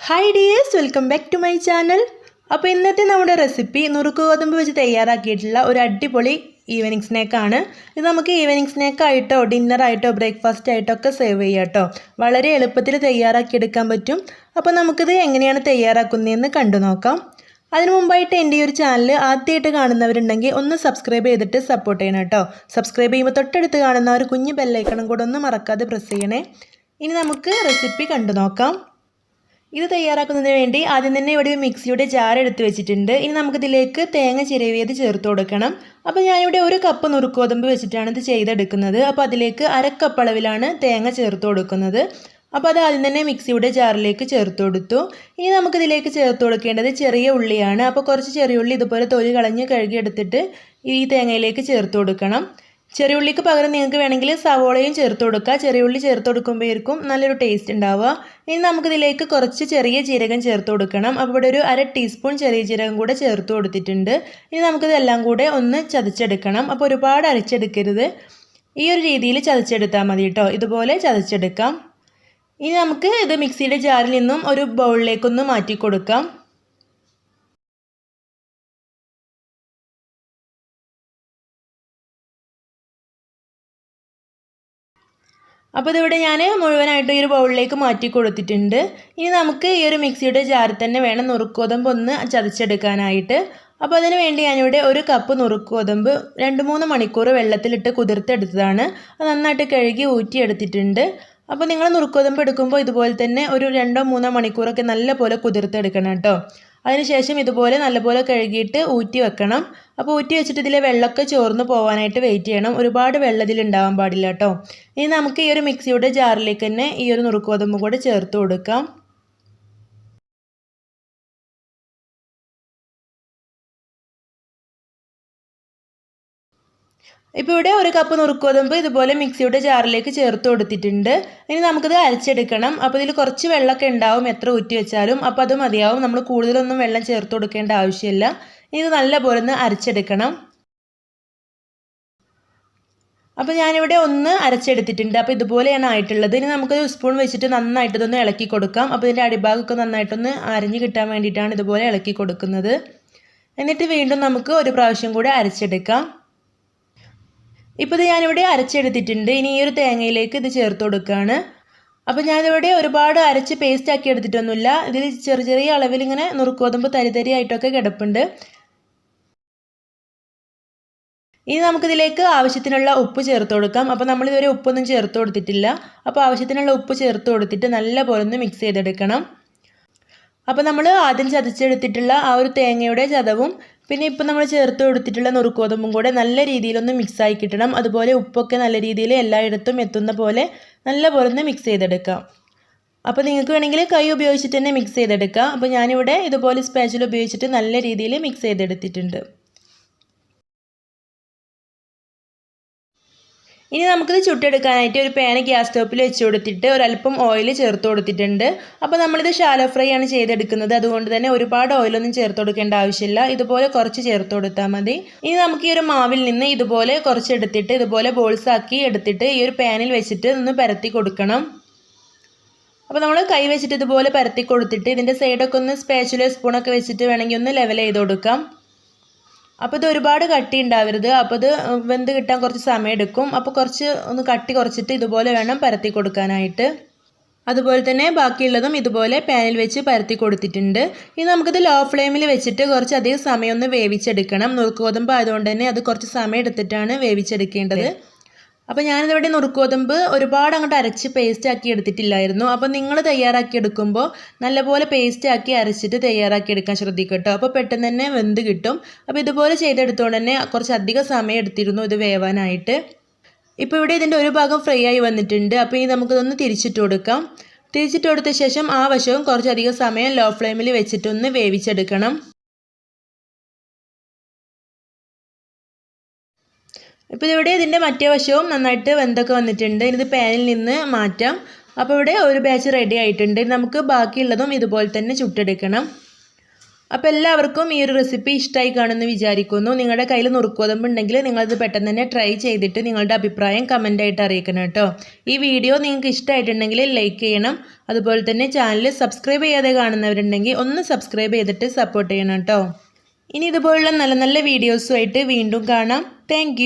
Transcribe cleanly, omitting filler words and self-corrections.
Hi dears, welcome back to my channel. അപ്പോൾ ഇന്നത്തെ നമ്മുടെ റെസിപ്പി നുറുക്ക് ഗോതമ്പ് വെച്ച് തയ്യാറാക്കിയിട്ടുള്ള ഒരു അടിപൊളി ഈവനിങ് സ്നാക്കാണ്. ഇത് നമുക്ക് ഈവനിങ് സ്നാക്കായിട്ടോ ഡിന്നറായിട്ടോ ബ്രേക്ക്ഫാസ്റ്റ് ആയിട്ടോ ഒക്കെ സെർവ് ചെയ്യാം കേട്ടോ. വളരെ എളുപ്പത്തിൽ തയ്യാറാക്കിയെടുക്കാൻ പറ്റും. അപ്പോൾ നമുക്കിത് എങ്ങനെയാണ് തയ്യാറാക്കുന്നതെന്ന് കണ്ടു നോക്കാം. അതിനു മുമ്പായിട്ട് എൻ്റെ ഈ ഒരു ചാനൽ ആദ്യമായിട്ട് കാണുന്നവരുണ്ടെങ്കിൽ ഒന്ന് സബ്സ്ക്രൈബ് ചെയ്തിട്ട് സപ്പോർട്ട് ചെയ്യണം കേട്ടോ. സബ്സ്ക്രൈബ് ചെയ്യുമ്പോൾ തൊട്ടടുത്ത് കാണുന്ന ഒരു കുഞ്ഞ് ബെല്ലൈക്കണും കൂടെ ഒന്ന് മറക്കാതെ പ്രസ് ചെയ്യണേ. ഇനി നമുക്ക് റെസിപ്പി കണ്ടു നോക്കാം. ഇത് തയ്യാറാക്കുന്നതിന് വേണ്ടി ആദ്യം തന്നെ ഇവിടെ മിക്സിയുടെ ജാർ എടുത്ത് വെച്ചിട്ടുണ്ട്. ഇനി നമുക്കിതിലേക്ക് തേങ്ങ ചിരവിയത് ചേർത്ത് കൊടുക്കണം. അപ്പോൾ ഞാനിവിടെ ഒരു കപ്പ് നുറുക്ക് ഗോതമ്പ് വെച്ചിട്ടാണ് ഇത് ചെയ്തെടുക്കുന്നത്. അപ്പോൾ അതിലേക്ക് അരക്കപ്പ് അളവിലാണ് തേങ്ങ ചേർത്ത് കൊടുക്കുന്നത്. അപ്പോൾ അത് ആദ്യം തന്നെ മിക്സിയുടെ ജാറിലേക്ക് ചേർത്ത് കൊടുത്തു. ഇനി നമുക്കിതിലേക്ക് ചേർത്ത് കൊടുക്കേണ്ടത് ചെറിയ ഉള്ളിയാണ്. അപ്പോൾ കുറച്ച് ചെറിയ ഉള്ളി ഇതുപോലെ തൊലി കളഞ്ഞ് കഴുകിയെടുത്തിട്ട് ഈ തേങ്ങയിലേക്ക് ചേർത്ത് കൊടുക്കണം. ചെറിയ ഉള്ളിക്ക് പകരം നിങ്ങൾക്ക് വേണമെങ്കിൽ സവോളയും ചേർത്ത് കൊടുക്കുക. ചെറിയ ഉള്ളി ചേർത്ത് കൊടുക്കുമ്പോഴേക്കും നല്ലൊരു ടേസ്റ്റ് ഉണ്ടാവുക. ഇനി നമുക്കിതിലേക്ക് കുറച്ച് ചെറിയ ജീരകം ചേർത്ത് കൊടുക്കണം. അപ്പോൾ ഇവിടെ ഒരു 1/2 ടീസ്പൂൺ ചെറിയ ജീരകം കൂടെ ചേർത്ത് കൊടുത്തിട്ടുണ്ട്. ഇനി നമുക്കിതെല്ലാം കൂടെ ഒന്ന് ചതച്ചെടുക്കണം. അപ്പോൾ ഒരുപാട് അരച്ചെടുക്കരുത്, ഈ ഒരു രീതിയിൽ ചതച്ചെടുത്താൽ മതി കേട്ടോ. ഇതുപോലെ ചതച്ചെടുക്കാം. ഇനി നമുക്ക് ഇത് മിക്സിയുടെ ജാറിൽ നിന്നും ഒരു ബൗളിലേക്കൊന്ന് മാറ്റി കൊടുക്കാം. അപ്പോൾ ഇതിവിടെ ഞാൻ മുഴുവനായിട്ട് ഈ ഒരു ബൗളിലേക്ക് മാറ്റി കൊടുത്തിട്ടുണ്ട്. ഇനി നമുക്ക് ഈ ഒരു മിക്സിയുടെ ജാറിൽ തന്നെ വേണം നുറുക്ക് ഗോതമ്പ് ഒന്ന് ചതച്ചെടുക്കാനായിട്ട്. അപ്പോൾ അതിന് വേണ്ടി ഞാനിവിടെ ഒരു കപ്പ് നുറുക്ക് ഗോതമ്പ് 2-3 മണിക്കൂർ വെള്ളത്തിലിട്ട് കുതിർത്തെടുത്തതാണ്. അത് നന്നായിട്ട് കഴുകി ഊറ്റിയെടുത്തിട്ടുണ്ട്. അപ്പോൾ നിങ്ങൾ നുറുക്ക് ഗോതമ്പ് എടുക്കുമ്പോൾ ഇതുപോലെ തന്നെ ഒരു 2-3 മണിക്കൂറൊക്കെ നല്ലപോലെ കുതിർത്തെടുക്കണം കേട്ടോ. അതിനുശേഷം ഇതുപോലെ നല്ലപോലെ കഴുകിയിട്ട് ഊറ്റി വെക്കണം. അപ്പോൾ ഊറ്റി വെച്ചിട്ട് ഇതിലെ വെള്ളമൊക്കെ ചോർന്ന് പോകാനായിട്ട് വെയിറ്റ് ചെയ്യണം. ഒരുപാട് വെള്ളം ഇതിലുണ്ടാവാൻ പാടില്ല കേട്ടോ. ഇനി നമുക്ക് ഈ ഒരു മിക്സിയുടെ ജാറിലേക്ക് തന്നെ ഈ ഒരു നുറുക്ക് ഗോതമ്പ് കൂടെ ചേർത്ത് കൊടുക്കാം. ഇപ്പോൾ ഇവിടെ ഒരു കപ്പ് നുറുക്ക് ഗോതമ്പ് ഇതുപോലെ മിക്സിയുടെ ജാറിലേക്ക് ചേർത്ത് കൊടുത്തിട്ടുണ്ട്. ഇനി നമുക്കിത് അരച്ചെടുക്കണം. അപ്പോൾ ഇതിൽ കുറച്ച് വെള്ളമൊക്കെ ഉണ്ടാവും എത്ര ഊറ്റി വെച്ചാലും. അപ്പോൾ അത് മതിയാവും, നമ്മൾ കൂടുതലൊന്നും വെള്ളം ചേർത്ത് കൊടുക്കേണ്ട ആവശ്യമില്ല. ഇത് നല്ലപോലെ ഒന്ന് അരച്ചെടുക്കണം. അപ്പോൾ ഞാനിവിടെ ഒന്ന് അരച്ചെടുത്തിട്ടുണ്ട്. അപ്പോൾ ഇതുപോലെയാണ് ആയിട്ടുള്ളത്. ഇനി നമുക്ക് സ്പൂൺ വെച്ചിട്ട് നന്നായിട്ട് ഇതൊന്ന് ഇളക്കി കൊടുക്കാം. അപ്പോൾ ഇതിൻ്റെ അടിഭാഗമൊക്കെ നന്നായിട്ടൊന്ന് അരഞ്ഞ് കിട്ടാൻ വേണ്ടിയിട്ടാണ് ഇതുപോലെ ഇളക്കി കൊടുക്കുന്നത്. എന്നിട്ട് വീണ്ടും നമുക്ക് ഒരു പ്രാവശ്യം കൂടെ അരച്ചെടുക്കാം. ഇപ്പോൾ ഇത് ഞാനിവിടെ അരച്ചെടുത്തിട്ടുണ്ട്. ഇനി ഈ ഒരു തേങ്ങയിലേക്ക് ഇത് ചേർത്ത് കൊടുക്കുകയാണ്. അപ്പോൾ ഞാനിവിടെ ഒരുപാട് അരച്ച് പേസ്റ്റ് ആക്കി എടുത്തിട്ടൊന്നുമില്ല. ഇതിൽ ചെറിയ ചെറിയ അളവിൽ ഇങ്ങനെ നുറുക്ക് ഗോതമ്പ് തരി ആയിട്ടൊക്കെ കിടപ്പുണ്ട്. ഇനി നമുക്കിതിലേക്ക് ആവശ്യത്തിനുള്ള ഉപ്പ് ചേർത്ത് കൊടുക്കാം. അപ്പോൾ നമ്മളിതുവരെ ഉപ്പൊന്നും ചേർത്ത് കൊടുത്തിട്ടില്ല. അപ്പോൾ ആവശ്യത്തിനുള്ള ഉപ്പ് ചേർത്ത് കൊടുത്തിട്ട് നല്ലപോലെ ഒന്ന് മിക്സ് ചെയ്തെടുക്കണം. അപ്പോൾ നമ്മൾ ആദ്യം ചതച്ചെടുത്തിട്ടുള്ള ആ ഒരു തേങ്ങയുടെ ചതവും പിന്നെ ഇപ്പം നമ്മൾ ചേർത്ത് കൊടുത്തിട്ടുള്ള നുറുക്ക് ഗോതമ്പും കൂടെ നല്ല രീതിയിലൊന്ന് മിക്സായി കിട്ടണം. അതുപോലെ ഉപ്പൊക്കെ നല്ല രീതിയിൽ എല്ലായിടത്തും എത്തുന്ന പോലെ നല്ലപോലെ ഒന്ന് മിക്സ് ചെയ്തെടുക്കാം. അപ്പോൾ നിങ്ങൾക്ക് വേണമെങ്കിൽ കൈ ഉപയോഗിച്ചിട്ട് തന്നെ മിക്സ് ചെയ്തെടുക്കാം. അപ്പോൾ ഞാനിവിടെ ഇതുപോലെ സ്പാച്ചിൽ ഉപയോഗിച്ചിട്ട് നല്ല രീതിയിൽ മിക്സ് ചെയ്തെടുത്തിട്ടുണ്ട്. ഇനി നമുക്കിത് ചുട്ടെടുക്കാനായിട്ട് ഒരു പാൻ ഗ്യാസ് സ്റ്റോപ്പിൽ വെച്ച് കൊടുത്തിട്ട് ഒരല്പം ഓയിൽ ചേർത്ത് കൊടുത്തിട്ടുണ്ട്. അപ്പോൾ നമ്മളിത് ഷാലോ ഫ്രൈ ആണ് ചെയ്തെടുക്കുന്നത്. അതുകൊണ്ട് തന്നെ ഒരുപാട് ഓയിലൊന്നും ചേർത്ത് കൊടുക്കേണ്ട ആവശ്യമില്ല. ഇതുപോലെ കുറച്ച് ചേർത്ത് കൊടുത്താൽ മതി. ഇനി നമുക്ക് ഈ ഒരു മാവിൽ നിന്ന് ഇതുപോലെ കുറച്ച് എടുത്തിട്ട് ഇതുപോലെ ബോൾസ് ആക്കി എടുത്തിട്ട് ഈ ഒരു പാനിൽ വെച്ചിട്ട് ഒന്ന് പരത്തി കൊടുക്കണം. അപ്പോൾ നമ്മൾ കൈ വെച്ചിട്ട് ഇതുപോലെ പരത്തി കൊടുത്തിട്ട് ഇതിൻ്റെ സൈഡൊക്കെ ഒന്ന് സ്പാച്ചുല സ്പൂണൊക്കെ വെച്ചിട്ട് വേണമെങ്കിൽ ഒന്ന് ലെവൽ ചെയ്ത് കൊടുക്കാം. അപ്പോൾ ഇത് ഒരുപാട് കട്ടി ഉണ്ടാവരുത്. അപ്പോൾ ഇത് വെന്ത് കിട്ടാൻ കുറച്ച് സമയം എടുക്കും. അപ്പോൾ കുറച്ച് ഒന്ന് കട്ടി കുറച്ചിട്ട് ഇതുപോലെ വേണം പരത്തി കൊടുക്കാനായിട്ട്. അതുപോലെ തന്നെ ബാക്കിയുള്ളതും ഇതുപോലെ പാനിൽ വെച്ച് പരത്തി കൊടുത്തിട്ടുണ്ട്. ഇനി നമുക്കിത് ലോ ഫ്ലെയിമിൽ വെച്ചിട്ട് കുറച്ചധികം സമയം ഒന്ന് വേവിച്ചെടുക്കണം. നുറുക്ക് ഗോതമ്പ് ആയതുകൊണ്ട് തന്നെ അത് കുറച്ച് സമയം എടുത്തിട്ടാണ് വേവിച്ചെടുക്കേണ്ടത്. അപ്പോൾ ഞാനിതിവിടെ നുറുക്ക് ഗോതമ്പ് ഒരുപാട് അങ്ങോട്ട് അരച്ച് പേസ്റ്റ് ആക്കി എടുത്തിട്ടില്ലായിരുന്നു. അപ്പോൾ നിങ്ങൾ തയ്യാറാക്കി എടുക്കുമ്പോൾ നല്ലപോലെ പേസ്റ്റ് ആക്കി അരച്ചിട്ട് തയ്യാറാക്കി എടുക്കാൻ ശ്രദ്ധിക്കുക കേട്ടോ. അപ്പോൾ പെട്ടെന്ന് തന്നെ വെന്ത് കിട്ടും. അപ്പോൾ ഇതുപോലെ ചെയ്തെടുത്തുകൊണ്ട് തന്നെ കുറച്ചധികം സമയം എടുത്തിരുന്നു ഇത് വേവാനായിട്ട്. ഇപ്പോൾ ഇവിടെ ഇതിൻ്റെ ഒരു ഭാഗം ഫ്രൈ ആയി വന്നിട്ടുണ്ട്. അപ്പോൾ ഇനി നമുക്കിതൊന്ന് തിരിച്ചിട്ട് കൊടുക്കാം. തിരിച്ചിട്ട് കൊടുത്ത ശേഷം ആ വശവും കുറച്ചധികം സമയം ലോ ഫ്ലെയിമിൽ വെച്ചിട്ടൊന്ന് വേവിച്ചെടുക്കണം. ഇപ്പോൾ ഇവിടെ ഇതിൻ്റെ മറ്റേ വശവും നന്നായിട്ട് വെന്തൊക്കെ വന്നിട്ടുണ്ട്. ഇത് പാനിൽ നിന്ന് മാറ്റാം. അപ്പോൾ ഇവിടെ ഒരു ബാച്ച് റെഡി ആയിട്ടുണ്ട്. നമുക്ക് ബാക്കിയുള്ളതും ഇതുപോലെ തന്നെ ചുട്ടെടുക്കണം. അപ്പോൾ എല്ലാവർക്കും ഈ ഒരു റെസിപ്പി ഇഷ്ടമായി കാണുമെന്ന് വിചാരിക്കുന്നു. നിങ്ങളുടെ കയ്യിൽ നുറുക്കുഗോതമ്പ് ഉണ്ടെങ്കിൽ നിങ്ങളത് പെട്ടെന്ന് തന്നെ ട്രൈ ചെയ്തിട്ട് നിങ്ങളുടെ അഭിപ്രായം കമൻ്റായിട്ട് അറിയിക്കണം കേട്ടോ. ഈ വീഡിയോ നിങ്ങൾക്ക് ഇഷ്ടമായിട്ടുണ്ടെങ്കിൽ ലൈക്ക് ചെയ്യണം. അതുപോലെ തന്നെ ചാനൽ സബ്സ്ക്രൈബ് ചെയ്യാതെ കാണുന്നവരുണ്ടെങ്കിൽ ഒന്ന് സബ്സ്ക്രൈബ് ചെയ്തിട്ട് സപ്പോർട്ട് ചെയ്യണം കേട്ടോ. ഇനി ഇതുപോലുള്ള നല്ല നല്ല വീഡിയോസുമായിട്ട് വീണ്ടും കാണാം. താങ്ക്